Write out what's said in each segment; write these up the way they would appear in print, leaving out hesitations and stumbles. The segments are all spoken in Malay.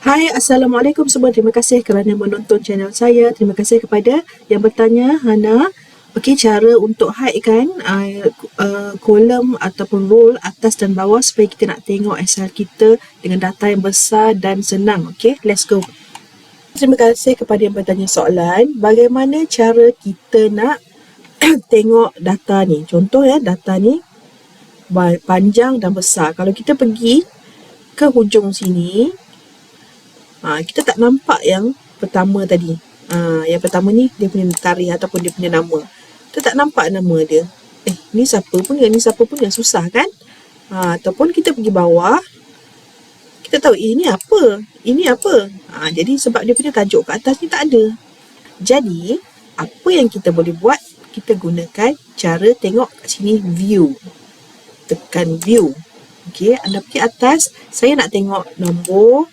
Hai, Assalamualaikum semua. Terima kasih kerana menonton channel saya. Terima kasih kepada yang bertanya, Hana. Okey, cara untuk hidekan kolom ataupun row atas dan bawah supaya kita nak tengok Excel kita dengan data yang besar dan senang. Okey, let's go. Terima kasih kepada yang bertanya soalan. Bagaimana cara kita nak tengok data ni? Contoh ya, data ni panjang dan besar. Kalau kita pergi ke hujung sini, kita tak nampak yang pertama tadi. Yang pertama ni dia punya tarikh ataupun dia punya nama. Kita tak nampak nama dia. Ni siapa punya, ni siapa punya, susah kan? Ataupun kita pergi bawah, kita tahu ini apa, ini apa. Jadi sebab dia punya tajuk kat atas ni tak ada. Jadi apa yang kita boleh buat? Kita gunakan cara tengok kat sini view. Tekan view. Okey, anda pergi atas, saya nak tengok nombor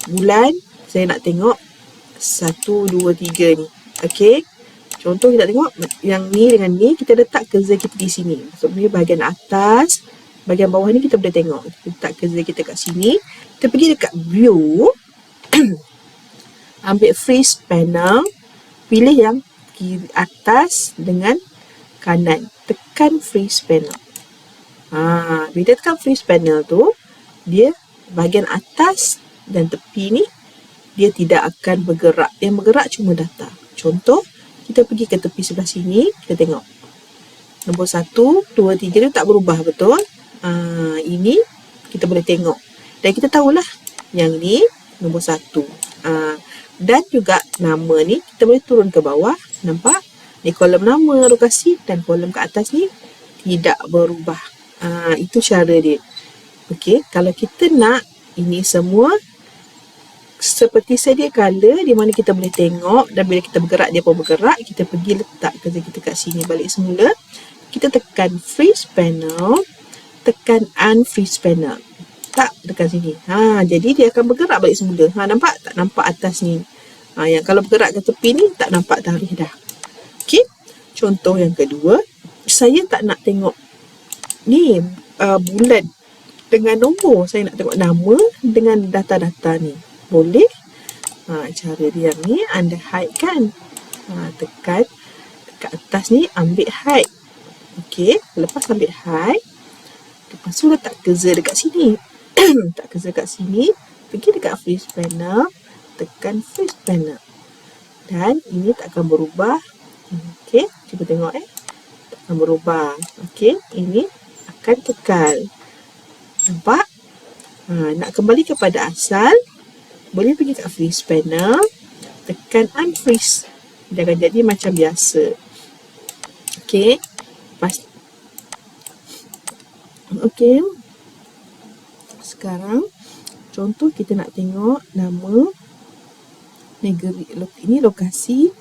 bulan, saya nak tengok 1, 2, 3 ni. Okey. Contoh kita tengok yang ni dengan ni, kita letak cursor kita di sini. Maksudnya bahagian atas, bahagian bawah ni kita boleh tengok. Kita letak cursor kita kat sini. Kita pergi dekat view. Ambil freeze panel. Pilih yang kiri atas dengan kanan. Tekan freeze panel. Bila tekan freeze panel tu, dia bahagian atas dan tepi ni dia tidak akan bergerak. Yang bergerak cuma data. Contoh, kita pergi ke tepi sebelah sini, kita tengok nombor 1, 2, 3 dia tak berubah, betul? Ini kita boleh tengok dan kita tahulah yang ni nombor 1. Dan juga nama ni kita boleh turun ke bawah, nampak? Ni kolom nama, lokasi, dan kolom ke atas ni tidak berubah. Itu cara dia. Okey, kalau kita nak ini semua seperti sedia kala, di mana kita boleh tengok dan bila kita bergerak dia pun bergerak, kita pergi letak kerja kita kat sini balik semula. Kita tekan freeze panel, tekan unfreeze panel. Tak, tekan sini. Jadi dia akan bergerak balik semula. Nampak? Tak nampak atas ni. Yang kalau bergerak ke tepi ni tak nampak tarikh dah. Okey. Contoh yang kedua, saya tak nak tengok ni bulan dengan nombor, saya nak tengok nama dengan data-data ni. Boleh? Cara dia yang ni anda hide kan? Tekan dekat atas ni, ambil hide. Okey, lepas ambil hide, lepas tu letak cursor dekat sini. Letak cursor dekat sini, pergi dekat freeze panel, tekan freeze panel. Dan ini tak akan berubah. Okey, cuba tengok tak akan berubah. Okey, ini akan kekal. Nampak? Nak kembali kepada asal, boleh pergi kat freeze panel, tekan unfreeze. Dia akan jadi macam biasa. Okey. Okey. Sekarang contoh kita nak tengok nama negeri, ini lokasi,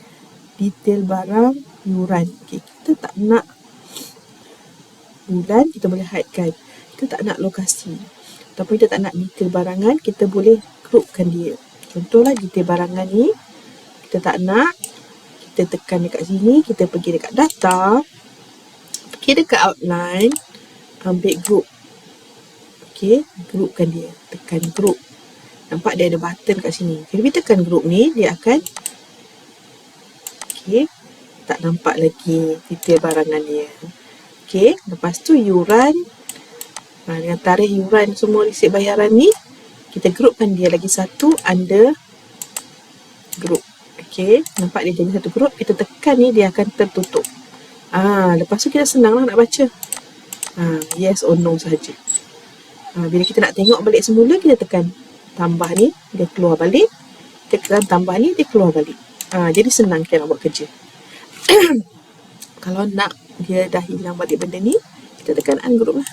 detail barang, yuran. Okey, kita tak nak bulan, kita boleh hidekan. Kita tak nak lokasi ataupun kita tak nak detail barangan, kita boleh groupkan dia. Contohlah detail barangan ni kita tak nak, kita tekan dekat sini, kita pergi dekat data, pergi dekat outline, ambil group. Okey, groupkan dia, tekan group. Nampak dia ada button kat sini. Bila tekan group ni, dia akan tak nampak lagi detail barangan dia. Okey, lepas tu yuran, dengan tarikh yuran semua resit bayaran ni, kita groupkan dia lagi satu under group. Okey, nampak dia jadi satu group. Kita tekan ni, dia akan tertutup. Lepas tu kita senanglah nak baca. Yes or no sahaja. Bila kita nak tengok balik semula, kita tekan tambah ni, dia keluar balik. Kita tekan tambah ni, dia keluar balik. Jadi senang kita nak buat kerja. Kalau nak dia dah hilang balik benda ni, kita tekan ungroup lah.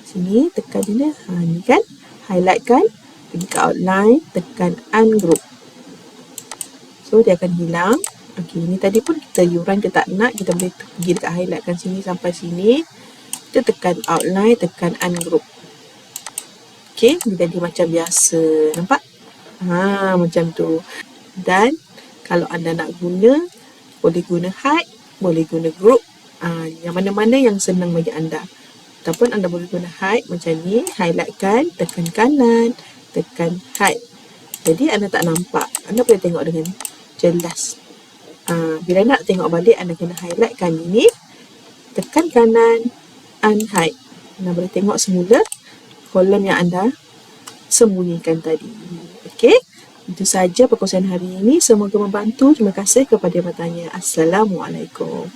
Sini tekan dia, ni kan, highlight kan, pergi ke outline, tekan ungroup. So dia akan hilang. Okey, ni tadi pun kita yuran kita tak nak, kita boleh pergi dekat highlight kan sini sampai sini. Kita tekan outline, tekan ungroup. Okey, dia jadi macam biasa. Nampak? Macam tu. Dan kalau anda nak guna, boleh guna hide, boleh guna group. Yang mana-mana yang senang bagi anda. Ataupun anda boleh guna hide macam ni, highlightkan, tekan kanan, tekan hide. Jadi anda tak nampak, anda boleh tengok dengan jelas. Bila nak tengok balik, anda kena highlightkan ini, tekan kanan, unhide. Anda boleh tengok semula kolom yang anda sembunyikan tadi. Okey, itu saja perkongsian hari ini. Semoga membantu. Terima kasih kepada yang bertanya. Assalamualaikum.